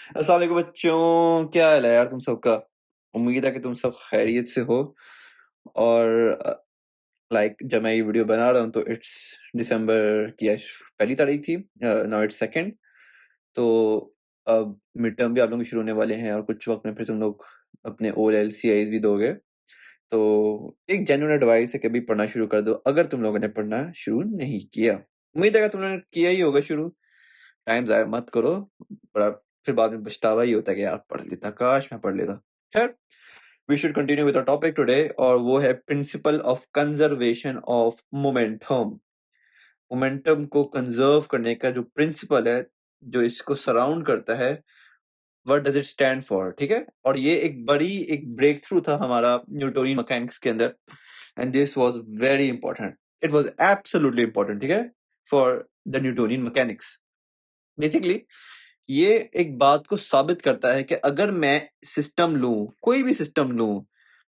अस्सलाम वालेकुम बच्चों, क्या हाल है यार तुम सबका। उम्मीद है कि तुम सब खैरियत से हो। और जब मैं ये वीडियो बना रहा हूँ तो इट्स दिसंबर की आज पहली तारीख थी। Now it's second. तो अब मिड टर्म भी आप लोगों के शुरू होने वाले हैं और कुछ वक्त में फिर तुम लोग अपने ओ एल सी आईज भी दोगे। तो एक जेन्युइन एडवाइस है कि अभी पढ़ना शुरू कर दो अगर तुम लोगों ने पढ़ना शुरू नहीं किया। उम्मीद है कि तुमने किया ही होगा शुरू। टाइम ज़ाया मत करो। पर फिर बाद में पछतावा ही होता है कि यार पढ़ लेता, काश मैं पढ़ लेता। खैर, we should continue with our topic today और वो है principle of conservation of momentum. Momentum को कंजर्व करने का जो प्रिंसिपल है, जो इसको सराउंड करता है, what does it stand for. ठीक है, और ये एक ब्रेक थ्रू था हमारा न्यूटोनियन मैकेनिक्स के अंदर, and this was very important. It was absolutely important, ठीक है, for the Newtonian mechanics. Basically ये एक बात को साबित करता है कि अगर मैं सिस्टम लूं, कोई भी सिस्टम लूं,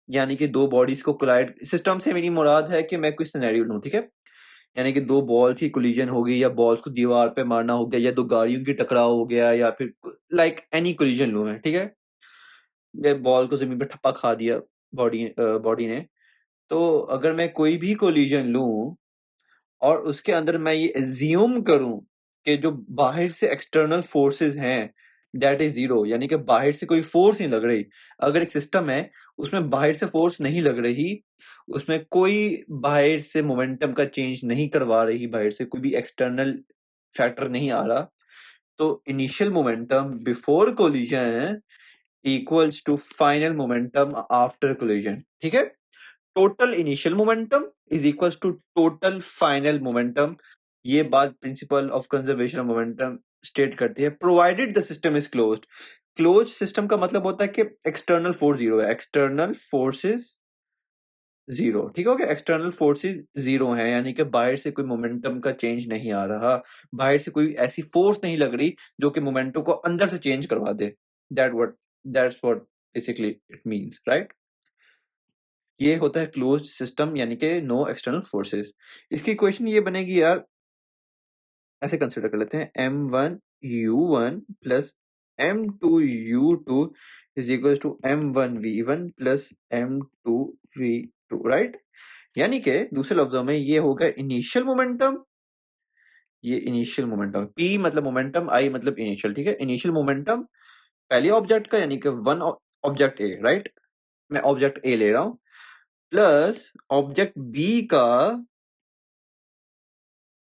यानी कि दो बॉडीज को कोलाइड, सिस्टम से मेरी मुराद है कि मैं कोई सिनेरियो लूं, ठीक है, यानी कि दो बॉल की कोलिजन हो गई या बॉल्स को दीवार पे मारना हो गया या दो गाड़ियों की टकराव हो गया या फिर एनी कोलिजन लूं मैं, ठीक है, ये बॉल को जमीन पे ठप्पा खा दिया बॉडी ने। तो अगर मैं कोई भी कोलिजन लूं और उसके अंदर मैं ये एज्यूम करूं कि जो बाहर से एक्सटर्नल फोर्सेस हैं दैट इज जीरो, यानी कि बाहर से कोई फोर्स नहीं लग रही। अगर एक सिस्टम है उसमें बाहर से फोर्स नहीं लग रही, उसमें कोई बाहर से मोमेंटम का चेंज नहीं करवा रही, बाहर से कोई भी एक्सटर्नल फैक्टर नहीं आ रहा, तो initial momentum before collision equals to final momentum after collision. ठीक है, total initial momentum is equals to total final momentum. ये बात principle of conservation of momentum state करती है, provided the system is closed. Close system का मतलब होता है कि एक्सटर्नल फोर्स जीरो है, एक्सटर्नल फोर्सेस जीरो। ठीक हो गया, एक्सटर्नल फोर्सेस जीरो है, यानी कि बाहर से कोई मोमेंटम का चेंज नहीं आ रहा, बाहर से कोई ऐसी फोर्स नहीं लग रही जो कि मोमेंटम को अंदर से चेंज करवा दे। That's what basically it means, right. ये होता है क्लोज्ड सिस्टम, यानी कि नो एक्सटर्नल फोर्सेस। इसकी इक्वेशन ये बनेगी यार, ऐसे कंसिडर कर लेते हैं, m1u1 plus m2u2 is equal to m1v1 plus m2v2, right. यानी कि दूसरे लफ्जों में ये होगा इनिशियल मोमेंटम, ये इनिशियल मोमेंटम, p मतलब मोमेंटम, i मतलब इनिशियल। ठीक है, इनिशियल मोमेंटम पहले ऑब्जेक्ट का, यानी कि वन ऑब्जेक्ट ए, राइट, मैं ऑब्जेक्ट ए ले रहा हूं, प्लस ऑब्जेक्ट बी का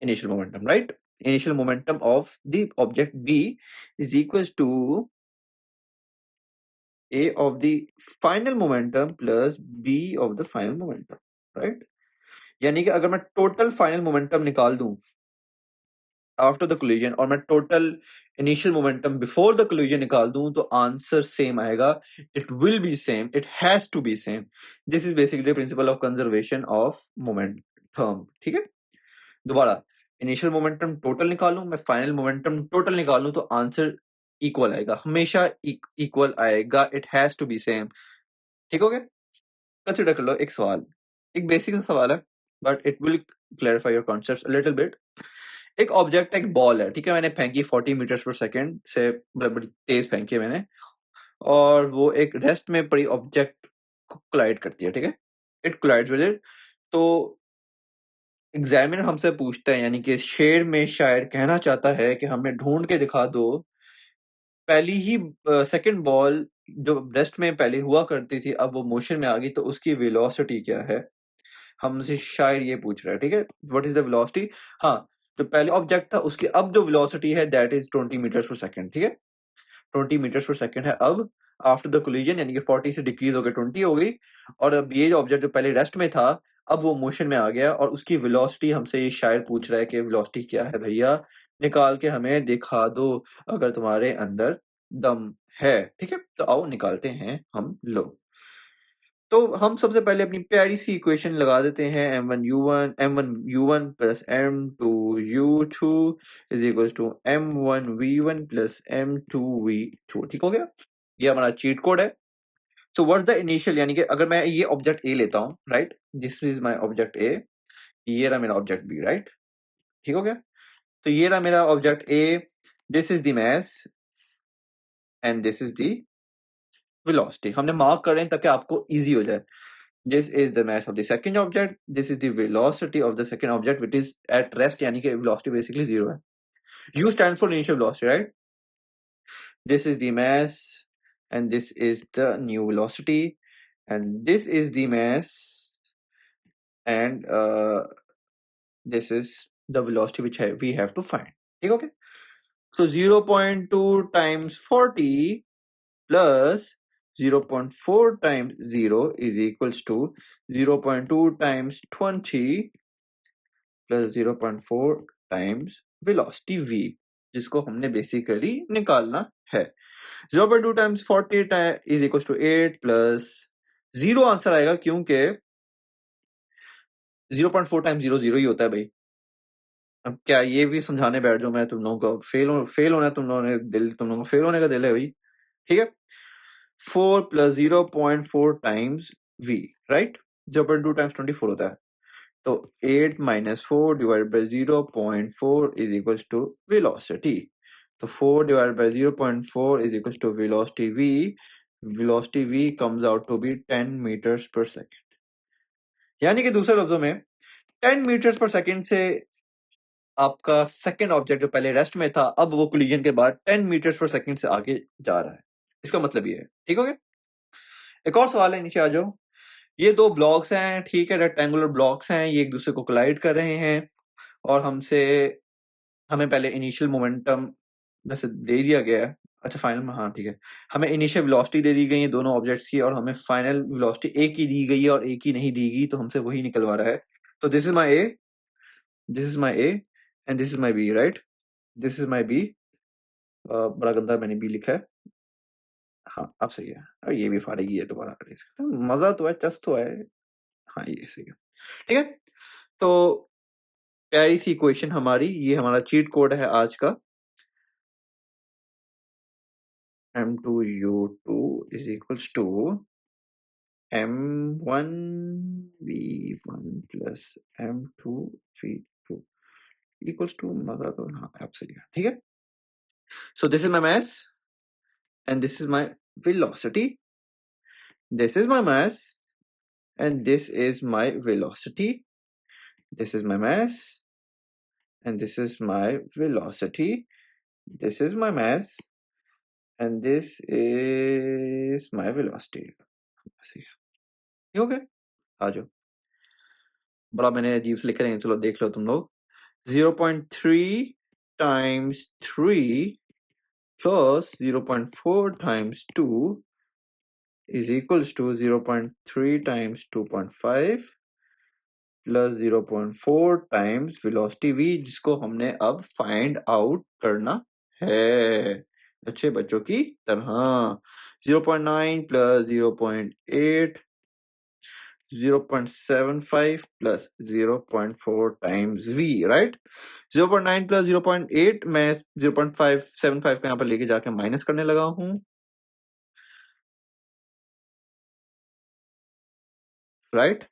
initial momentum, right? Initial momentum of the object B is equals to A of the final momentum plus B of the final momentum, right? यानी कि अगर मैं total final momentum निकाल दूं आफ्टर द कोलिजन और मैं total initial momentum before the collision निकाल दूं तो आंसर सेम आएगा। It will be same, it has to be same. This is basically principle of conservation of momentum. ठीक है, दोबारा, इनिशियल मोमेंटम टोटल निकालूं, मैं फाइनल मोमेंटम टोटल निकालूं तो आंसर इक्वल आएगा, हमेशा इक्वल आएगा, it has to be same. ठीक हो गया, कंसिडर कर लो एक सवाल, एक बेसिक सा सवाल है but it will clarify your concepts a little bit. एक ऑब्जेक्ट है, एक बॉल है, ठीक है, मैंने फेंकी 40 मीटर्स पर सेकेंड से, बड़ी तेज फेंकी है मैंने, और वो एक रेस्ट में पड़ी ऑब्जेक्ट को कोलाइड करती है। ठीक है, इट कोलाइड्स विद इट। तो एग्जामिनर हमसे पूछता है, यानी कि शेर में शायर कहना चाहता है कि हमें ढूंढ के दिखा दो, पहली ही सेकंड बॉल जो रेस्ट में पहले हुआ करती थी अब वो मोशन में आ गई, तो उसकी वेलोसिटी क्या है, हमसे शायर ये पूछ रहा है। ठीक है, व्हाट इज द वेलोसिटी। हाँ, जो पहले ऑब्जेक्ट था उसकी अब जो वेलोसिटी है that is 20 metres per second. ठीक है, 20 मीटर्स पर सेकंड है अब, आफ्टर द कोलिजन, यानी कि 40 से डिक्रीज होकर 20 हो गई। और अब ये ऑब्जेक्ट जो पहले रेस्ट में था अब वो मोशन में आ गया और उसकी वेलोसिटी हमसे ये शायर पूछ रहा है कि वेलोसिटी क्या है भैया, निकाल के हमें दिखा दो अगर तुम्हारे अंदर दम है। ठीक है, तो आओ निकालते हैं हम लोग। तो हम सबसे पहले अपनी प्यारी सी इक्वेशन लगा देते हैं, m1u1 plus m2u2 is equal to m1v1 plus m2v2। ठीक हो गया, ये हमारा चीट कोड है। सो व्हाट्स द इनिशियल, यानी कि अगर मैं ये ऑब्जेक्ट ए लेता हूं, right, this is my object A, ये रहा मेरा ऑब्जेक्ट बी, राइट। ठीक हो गया, तो ये रहा मेरा object A, this is the mass and this is the velocity. हमने मार्क कर रहे हैं ताकि आपको इजी हो जाए। This is the mass of the second object, this is the velocity of the second object which is at rest, यानी कि वेलोसिटी बेसिकली जीरो है। U stands for initial velocity, right? This is the mass, and this is the new velocity, and this is the mass, and this is the velocity which we have to find. Okay? So 0.2 times 40 plus 0.4 times 0 is equals to 0.2 times 20 plus 0.4 times velocity v, जिसको हमने basically निकालना है। 0.2 times 40 is equals to 8 plus 0 answer आएगा, क्योंकि 0.4 times 0 0 ही होता है भाई। अब क्या ये भी समझाने बैठ जाऊं मैं तुम लोगों को? फेल होना तुम लोगों ने दिल, तुम लोगों को फेल होने का दिल है भाई, ठीक है। 4 plus 0.4 times v, right? 0.2 times 24 होता है, तो 8 minus 4 divided by 0.4 is equals to velocity. तो 4 divided by 0.4 is equals to velocity v. Velocity v comes out to be 10 meters per second. यानी कि दूसरे लफ्जों में 10 meters per second से आपका सेकंड ऑब्जेक्ट जो पहले रेस्ट में था, अब वो कोलिजन के बाद 10 meters per second से आगे जा रहा है। इसका मतलब ये है, ठीक हो गया? एक और सवाल है, नीचे आ जाओ। ये दो ब्लॉक्स हैं, ठीक है, रेक्टेंगुलर ब्लॉक्स हैं, ये एक दूसरे को कोलाइड कर रहे हैं और हमें पहले इनिशियल मोमेंटम वैसे दे दिया गया है। अच्छा, फाइनल में, हाँ ठीक है, हमें इनिशियल वेलोसिटी दे दी गई है दोनों ऑब्जेक्ट्स की, और हमें फाइनल वेलोसिटी एक ही दी गई है और एक ही नहीं दी गई, तो हमसे वही निकलवा रहा है। तो this is my A, this is my A, and this is my B, right? This is my B. बड़ा गंदा मैंने बी लिखा है। हाँ, अब सही है। अब ये भी फाड़ेगी, ये दोबारा करेगी, मजा तो है, चस तो है। हाँ, ये सही है, ठीक है। तो प्यारी सी इक्वेशन हमारी, ये हमारा चीट कोड है आज का। M2U2 is equals to M1V1 plus M2V2 equals to, मजा तो, हाँ आप सही है, ठीक है। So this is my mass and this is my velocity. This is my mass and this is my velocity. This is my mass and this is my velocity. This is my mass and this is my velocity. ठीक है, आ जाओ। बड़ा मैंने अजीब से लिख रहे हैं, चलो देख लो तुम लोग। 0.3 times 3 plus 0.4 times 2 is equals to 0.3 times 2.5 plus 0.4 times velocity v, जिसको हमने अब फाइंड आउट करना है अच्छे बच्चों की तरह। 0.9 plus 0.8 0.75 plus 0.4 times v, right? 0.9 plus 0.8 मैं 0.575 को यहाँ पर लेके जाके माइनस करने लगा हूं, right?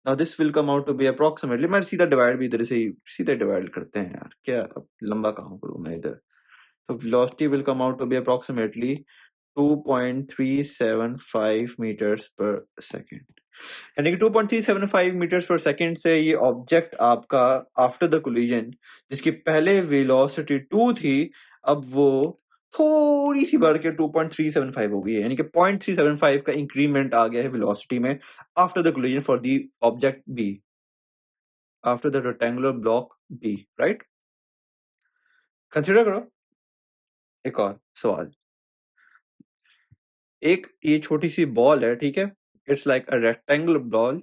Now this will come out to be approximately, मैं सीधा डिवाइड भी इधर से ही सीधे डिवाइड करते हैं यार, क्या अब लंबा कहाँ करूँ मैं इधर। तो velocity will come out to be approximately 2.375 meters per second, यानी कि 2.375 meters per second से ये ऑब्जेक्ट आपका आफ्टर द कोलिजन, जिसकी पहले वेलोसिटी 2 थी, अब वो थोड़ी सी बढ़ के 2.375 हो गई है, यानी कि 0.375 का इंक्रीमेंट आ गया है वेलोसिटी में after the collision for the object B, after the rectangular block B, right? Consider करो एक और सवाल। एक ये छोटी सी बॉल है, ठीक है, it's like a rectangular ball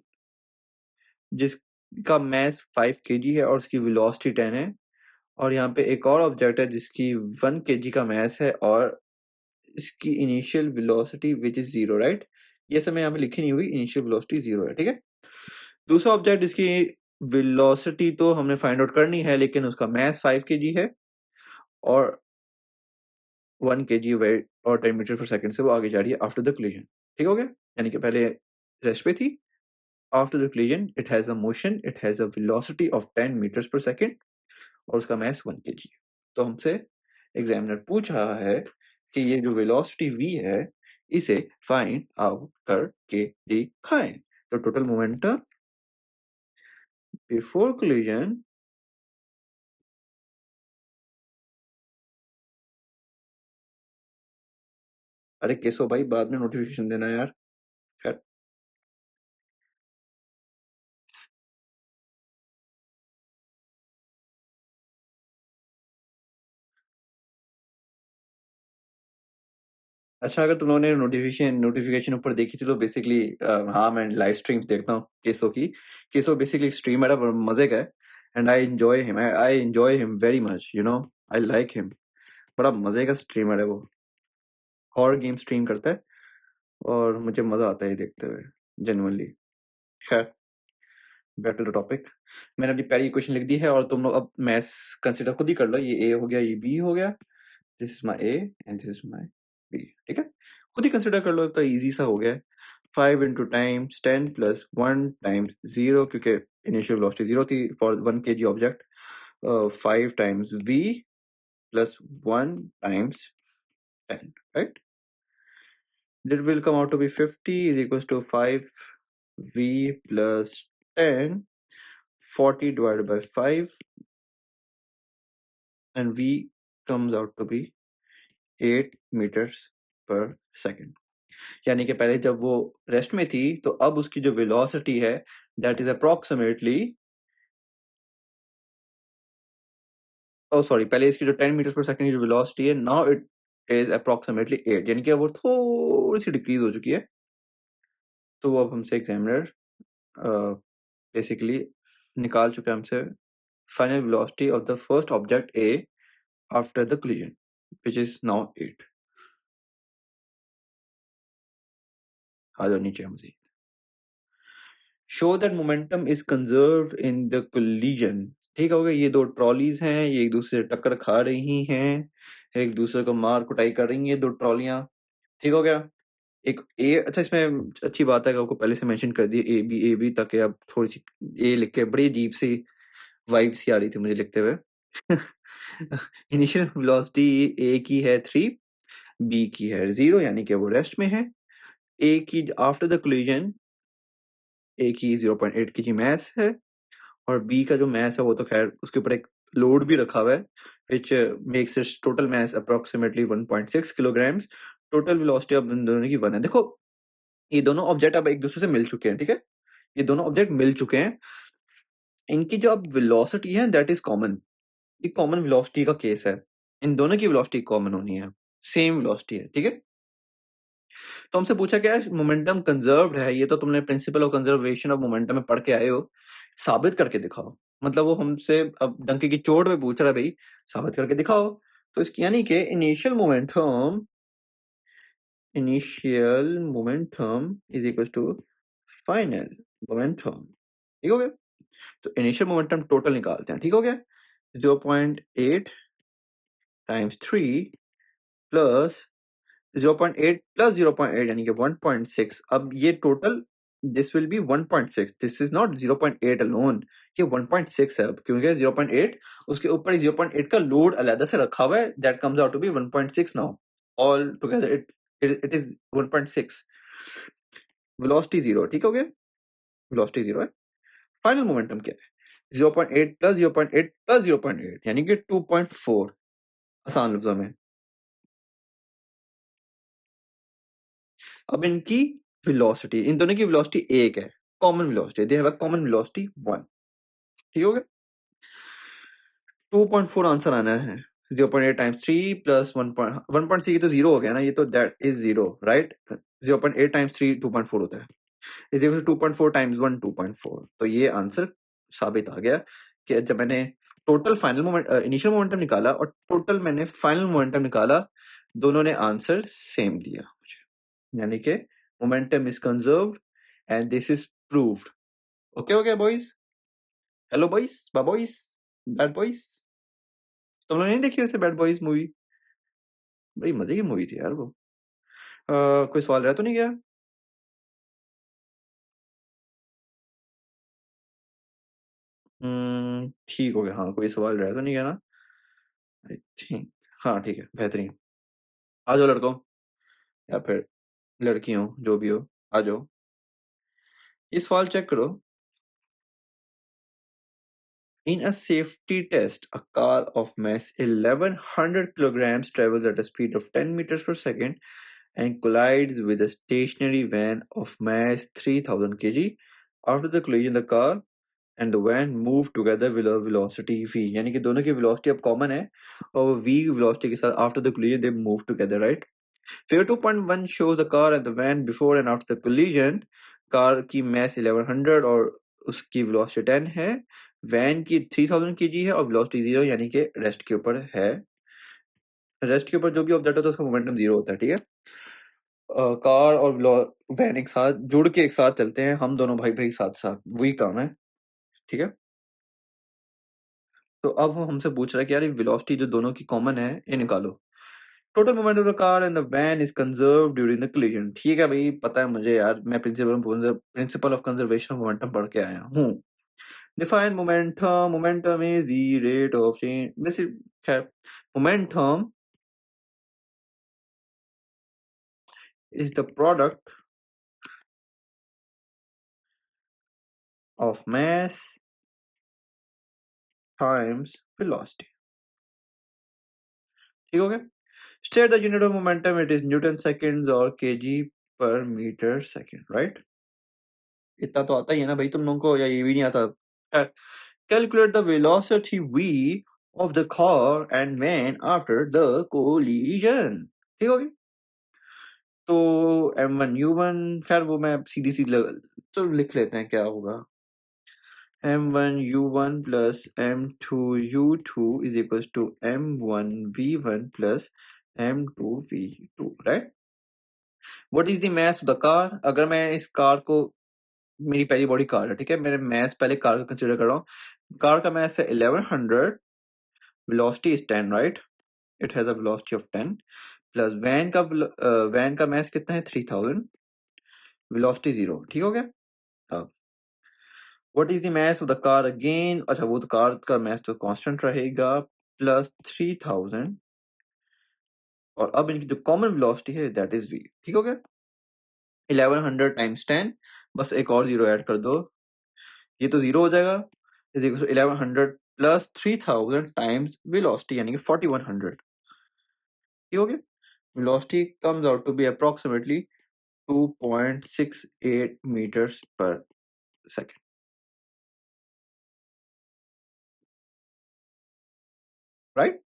जिसका मास 5 kg है और उसकी वेलोसिटी 10 है, और यहाँ पे एक और ऑब्जेक्ट है जिसकी 1 kg का मास है और इसकी initial velocity which is 0, right? ये सब मैं यहाँ पे लिखी नहीं हुई, इनिशियल वेलोसिटी 0 है, ठीक है। दूसरा ऑब्जेक्ट जिसकी वेलोसिटी तो हमने फाइंड आउट करनी है, लेकिन उसका मास 5 kg है और 1 kg वेट और 10 मीटर पर सेकंड से वो आगे जा रही है आफ्टर द कोलिजन, ठीक हो गया? यानी कि पहले रेस्ट पे थी, after the collision it has a motion, it has a velocity of 10 metres per second और उसका मास 1 kg। तो हमसे एग्जामिनर पूछ रहा है कि ये जो वेलोसिटी v है इसे फाइंड आउट करके दिखाएं। तो टोटल मोमेंटम बिफोर कोलिजन अरे केशव भाई बाद में नोटिफिकेशन देना यार। खैर अच्छा, अगर तुम लोगों ने नोटिफिकेशन ऊपर देखी थी तो बेसिकली हाँ मैं लाइव स्ट्रीम्स देखता हूँ केसो की। केसो बेसिकली स्ट्रीमर है, बड़ा मजे का है and I enjoy him very much, you know, I like him. बड़ा मजे का स्ट्रीमर है वो, हॉरर गेम स्ट्रीम करता है और मुझे मजा आता है ये देखते हुए, जेन्युइनली। खैर बैक टू द टॉपिक। मैंने अपनी पहली इक्वेशन लिख दी है और तुम लोग अब मैथ्स कंसिडर खुद ही कर लो। ये ए हो गया, ये बी हो गया, this is my A and this is my B. ठीक है, खुद ही कंसिडर कर लो, तो इजी सा हो गया है। 5 इंटू टाइम्स 10 प्लस 1 टाइम्स 0, क्योंकि इनिशियल वेलोसिटी 0 थी for 1 kg object. 5 times v plus 1 times 10, right? That will come out to be 50 is equals to 5v plus 10, 40 divided by 5, and v comes out to be 8 meters per second। यानी कि पहले जब वो rest में थी तो अब उसकी जो वेलोसिटी है that is approximately, oh sorry, पहले इसकी जो 10 मीटर पर सेकंड की जो वेलोसिटी है नाउ इट इज अप्रोक्सीमेटली 8, यानी कि वो थोड़ी सी डिक्रीज हो चुकी है। तो वो अब हमसे एग्जामिनर बेसिकली निकाल चुका है हमसे final velocity of the first object A after the collision, which is now 8। आ जाओ नीचे हमसे। Show that momentum is conserve in the collision. ठीक हो गया, ये दो ट्रॉलीज हैं, ये एक दूसरे से टक्कर खा रही हैं, एक दूसरे को मार कुटाई कर रही हैं, दो ट्रॉलियां। ठीक हो गया। एक ए, अच्छा इसमें अच्छी बात है कि आपको पहले से मेंशन कर दिया ए बी, ताकि अब थोड़ी सी ए लिख के बड़ी अजीब सी वाइब सी आ रही थी मुझे लिखते हुए। इनिशियल वेलोसिटी ए की है 3, बी की है 0, यानी कि वो रेस्ट में है। ए की आफ्टर द कोलिजन ए की 0.8 kg मैस है, और बी का जो मैस है वो तो खैर उसके ऊपर एक लोड भी रखा हुआ है, which makes it's total mess approximately 1.6 kilograms. Total velocity अब इन दोनों की 1 है। देखो ये दोनों ऑब्जेक्ट अब एक दूसरे से मिल चुके हैं, ठीक है, ये दोनों ऑब्जेक्ट मिल चुके हैं, इनकी जो अब वेलोसिटी है दैट इज कॉमन। ये कॉमन वेलोसिटी का केस है, इन दोनों की वेलोसिटी कॉमन होनी है, सेम वेलोसिटी है, ठीक है। तो हमसे पूछा क्या है, मोमेंटम कंजर्व्ड है, ये तो तुमने principal of conservation of momentum में पढ़ के आए हो, साबित करके दिखाओ। मतलब वो हमसे अब डंके की चोट पे पूछ रहा है भाई, साबित करके दिखाओ। तो इसकी यानी कि initial momentum is equal to final momentum. ठीक हो गया। तो इनिशियल मोमेंटम टोटल निकालते हैं, ठीक हो गया। 0.8 टाइम्स 3 प्लस 0.8 प्लस 0.8 यानी कि 1.6। अब ये total this will be 1.6, this is not 0.8 alone, ये 1.6 है। अब क्योंकि 0.8 उसके ऊपर 0.8 का लोड अलग से रखा हुआ है, that comes out to be 1.6 now, all together it is 1.6। Velocity 0, ठीक हो गया, वेलोसिटी 0 है। फाइनल मोमेंटम क्या है, 0.8 प्लस 0.8 प्लस 0.8 यानी कि 2.4। आसान लफ्जों में अब इनकी वेलोसिटी, इन दोनों की वेलोसिटी एक है, common velocity, they have a common velocity 1। ठीक हो गया। 2.4 आंसर आना है। 0.8 टाइम्स 3 प्लस 1.6, ये तो 0 हो गया ना, ये तो दैट इज 0, राइट। 0.8 टाइम्स 3 2.4 होता है, इज इक्वल टू 2.4 टाइम्स 1 2.4। तो ये आंसर साबित आ गया कि जब मैंने total final moment initial momentum निकाला और टोटल मैंने फाइनल मोमेंटम निकाला, दोनों ने आंसर सेम दिया मुझे, यानी कि momentum is conserved and this is proved. Okay okay boys, hello boys, बा बॉयज, बैड बॉयज। तुम लोग नहीं देखी वैसे बैड बॉयज मूवी? बड़ी मजे की मूवी थी यार वो। कोई सवाल रह तो नहीं गया? ठीक हो गया, हाँ कोई सवाल रह तो नहीं गया ना, आई थिंक। हाँ ठीक है, बेहतरीन। आ जाओ लड़कों या फिर लड़कियों, जो भी हो, आ जाओ। ये सवाल चेक करो। In a safety test, a car of mass 1100 kilograms travels at a speed of 10 meters per second and collides with a stationary van of mass 3000 kg. After the collision, the car and the van move together with a velocity v. यानी कि दोनों की velocity अब common है और वो v velocity के साथ after the collision they move together, right? Figure 2.1 shows the car and the van before and after the collision. Car की mass 1100 और उसकी velocity 10 है, वैन की 3000 kg है और velocity 0 यानी कि रेस्ट के ऊपर है। रेस्ट के ऊपर जो भी ऑब्जेक्ट होता है उसका मोमेंटम 0 होता है, ठीक है। कार और वैन एक साथ जुड़ के एक साथ चलते हैं, हम दोनों भाई भाई साथ साथ, वही काम है, ठीक है। तो अब वो हमसे पूछ रहा है कि यार ये वेलोसिटी जो दोनों की कॉमन है ये निकालो। Total moment of the car and the van is conserve during the collision. ठीक है भाई, पता है मुझे यार, मैं principle of conservation of momentum पढ़ के आया हूँ। Define momentum. Momentum is the rate of change. वैसे खैर, momentum is the product of mass times velocity। ठीक हो गया। State the unit of momentum, it is Newton seconds or kg per meter second, right? इतना तो आता ही है ना भाई तुम लोगों को, या ये भी नहीं आता? Calculate the velocity v of the car and man after the collision। ठीक हो गया। तो m1u1, खैर वो मैं सीधी सीधी तो लिख लेते हैं क्या होगा। m1u1 plus m2u2 is equals to m1v1 plus m2v2, right? What is the mass of the car? अगर मैं इस कार को, मेरी पहली बॉडी कार है, ठीक है, मेरे मैस पहले कार को कंसीडर कर रहा हूँ। कार का मैस है 1100, velocity is 10, right? It has a velocity of 10 plus van का मैस कितना है 3000, वेलोसिटी 0। ठीक हो गया। अब what is the mass of the car again? अच्छा, वो तो कार का मैस तो कांस्टेंट रहेगा, प्लस 3000, और अब इनकी जो कॉमन वेलोसिटी है दैट इज v। ठीक हो गया। 1100 टाइम्स 10, बस एक और जीरो ऐड कर दो, ये तो जीरो हो जाएगा, इज इक्वल टू 1100 प्लस 3000 टाइम्स वेलोसिटी यानी कि 4100। ठीक हो गया। Velocity comes out to be approximately 2.68 meters per second, right?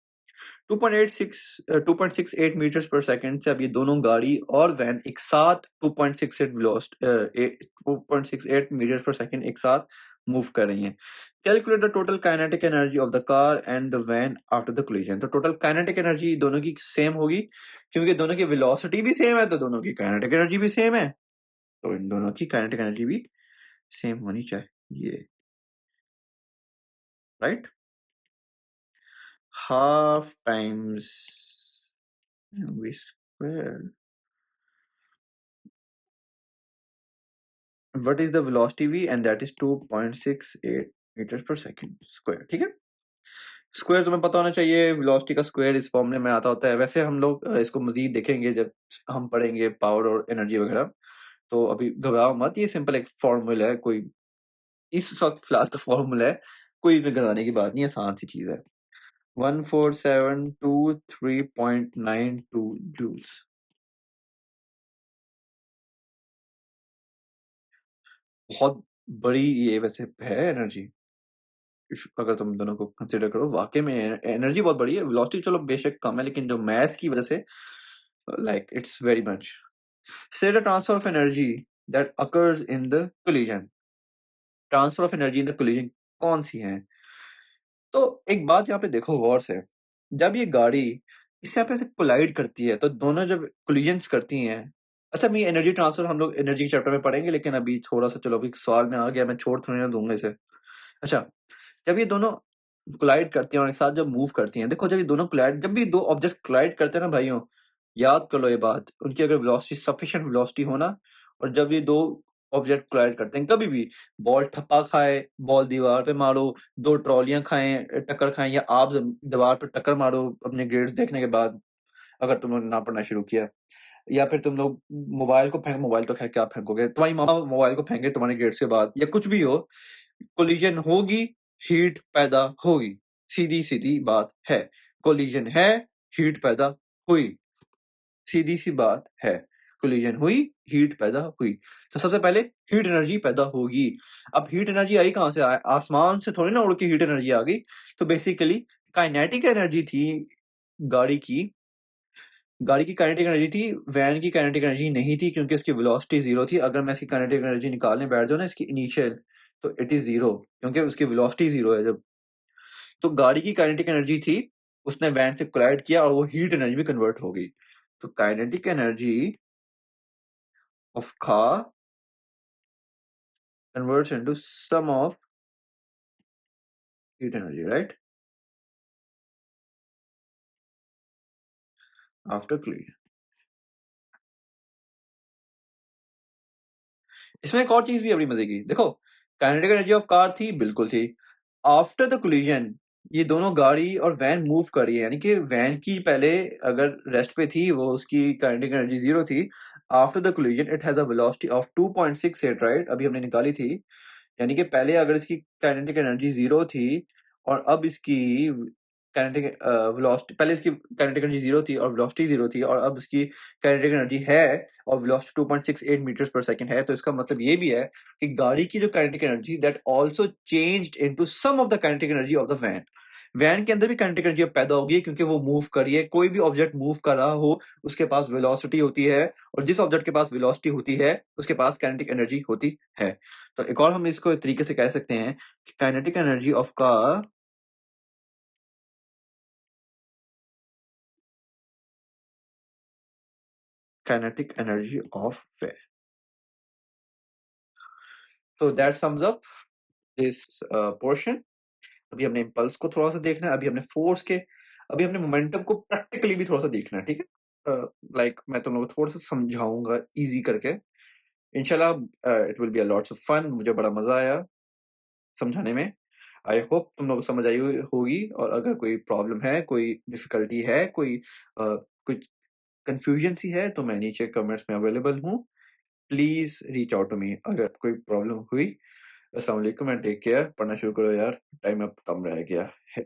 2.68 metres per second से अब ये दोनों गाड़ी और वैन एक साथ 2.68 मीटर्स पर सेकंड एक साथ मूव कर रही हैं। Calculate the total kinetic energy of the car and the van after the collision. तो टोटल काइनेटिक एनर्जी दोनों की सेम होगी, क्योंकि दोनों की वेलोसिटी भी सेम है तो दोनों की काइनेटिक एनर्जी भी सेम है, तो इन दोनों की काइनेटिक एनर्जी भी सेम होनी चाहिए, right? Half times v square, what is the velocity v, and that is 2.68 meters per second square। ठीक है। स्क्वायर तुम्हें पता होना चाहिए, वेलोसिटी का स्क्वायर इस फॉर्मूले में आता होता है। वैसे हम लोग इसको मजीद देखेंगे जब हम पढ़ेंगे पावर और एनर्जी वगैरह, तो अभी घबराओ मत, ये सिंपल एक फॉर्मूला है, कोई इस वक्त फिलहाल तो फॉर्मूला है, कोई भी घबराने की बात नहीं है, आसान सी चीज है। 14723.92 जूल्स। बहुत बड़ी ये वैसे है एनर्जी, अगर तुम दोनों को कंसिडर करो, वाकई में एनर्जी बहुत बड़ी है। वेलोसिटी चलो बेशक कम है, लेकिन जो मैस की वजह से like it's very much. State the transfer of energy that occurs in the collision. Transfer of energy in the collision कौन सी है? तो एक बात यहाँ पे देखो गौर से, जब ये गाड़ी इससे आप ऐसे कोलाइड करती है तो दोनों जब कोलिजन्स करती हैं, अच्छा मैं एनर्जी ट्रांसफर हम लोग एनर्जी के चैप्टर में पढ़ेंगे, लेकिन अभी थोड़ा सा चलो अभी सवाल में आ गया, मैं छोड़ थोड़ी ना दूंगा इसे। अच्छा, जब ये दोनों कोलाइड करती हैं और एक साथ जब मूव करती हैं, देखो जब ये दोनों कोलाइड, जब भी दो ऑब्जेक्ट कोलाइड करते हैं ना भाइयों, याद कर लो ये बात, उनकी अगर वेलोसिटी सफिशिएंट वेलोसिटी हो ना, और जब ये दो ऑब्जेक्ट कोलाइड करते हैं कभी भी, बॉल ठप्पा खाए, बॉल दीवार पे मारो, दो ट्रॉलियां खाएं टक्कर खाएं, या आप दीवार पे टक्कर मारो अपने ग्रेड्स देखने के बाद, अगर तुम लोग ना पढ़ना शुरू किया। या फिर तुम लोग मोबाइल को मोबाइल तो खैर क्या फेंकोगे, तुम्हारी मामा मोबाइल को फेंके तुम्हारे गेट से बाहर या कुछ भी हो, कोलिजन होगी, हीट पैदा होगी, सीधी सीधी बात है। कोलिजन है, हीट पैदा हुई, सीधी सी बात है। कोलिजन हुई, हीट पैदा हुई, तो सबसे पहले हीट एनर्जी पैदा होगी। अब हीट एनर्जी आई कहां से? आसमान से थोड़ी ना उड़ के हीट एनर्जी आ गई। तो बेसिकली काइनेटिक एनर्जी थी गाड़ी की। गाड़ी की काइनेटिक एनर्जी थी, वैन की काइनेटिक एनर्जी नहीं थी, क्योंकि इसकी वेलोसिटी जीरो थी। अगर मैं इसकी काइनेटिक एनर्जी निकालने बैठ जाऊं ना, इसकी इनिशियल, तो इट इज जीरो, क्योंकि उसकी वेलोसिटी जीरो है जब। तो गाड़ी की काइनेटिक एनर्जी थी, उसने वैन से कोलाइड किया और वो हीट एनर्जी में कन्वर्ट हो गई। तो kinetic energy of car converts into some of heat energy, right, after collision. इसमें एक और चीज भी है बड़ी मजे की, देखो। काइनेटिक एनर्जी ऑफ कार थी, बिल्कुल थी। आफ्टर द कोलिजन ये दोनों गाड़ी और वैन मूव कर रही है, यानी कि वैन की पहले अगर रेस्ट पे थी, वो उसकी काइनेटिक एनर्जी जीरो थी। After the collision it has a velocity of 2.68, right, अभी हमने निकाली थी। यानी कि पहले अगर इसकी काइनेटिक एनर्जी जीरो थी और अब इसकी काइनेटिक वेलोसिटी, पहले इसकी काइनेटिक एनर्जी जीरो थी और वेलोसिटी जीरो थी, और अब इसकी काइनेटिक एनर्जी है और वेलोसिटी 2.68 मीटर्स पर सेकंड है। तो इसका मतलब ये भी है कि गाड़ी की जो kinetic energy that also changed into some of the kinetic energy of the van. Van के अंदर भी काइनेटिक एनर्जी पैदा होगी, क्योंकि वो मूव कर रही है। कोई भी ऑब्जेक्ट मूव कर रहा हो, उसके पास वेलोसिटी होती है, और जिस ऑब्जेक्ट के पास वेलोसिटी होती है उसके पास काइनेटिक एनर्जी होती है। तो एक और हम इसको एक तरीके से कह सकते हैं कि kinetic energy of car kinetic energy of van. तो that sums up this portion. अभी हमने इम्पल्स को थोड़ा सा देखना है, अभी हमने फोर्स के, अभी हमने मोमेंटम को प्रैक्टिकली भी थोड़ा सा देखना है, ठीक है। लाइक मैं तुम लोगों को थोड़ा सा समझाऊंगा इजी करके, इंशाल्लाह it will be a lots of fun. मुझे बड़ा मजा आया समझाने में। आई होप तुम लोग को समझ आई होगी, और अगर कोई प्रॉब्लम है, कोई डिफिकल्टी है, कुछ कंफ्यूजन सी है, तो मैं नीचे कमेंट्स में अवेलेबल हूँ। Please reach out to me अगर कोई प्रॉब्लम हुई। अस्सलाम वालेकुम एंड टेक केयर। पढ़ना शुरू करो यार, टाइम अब कम रह गया है।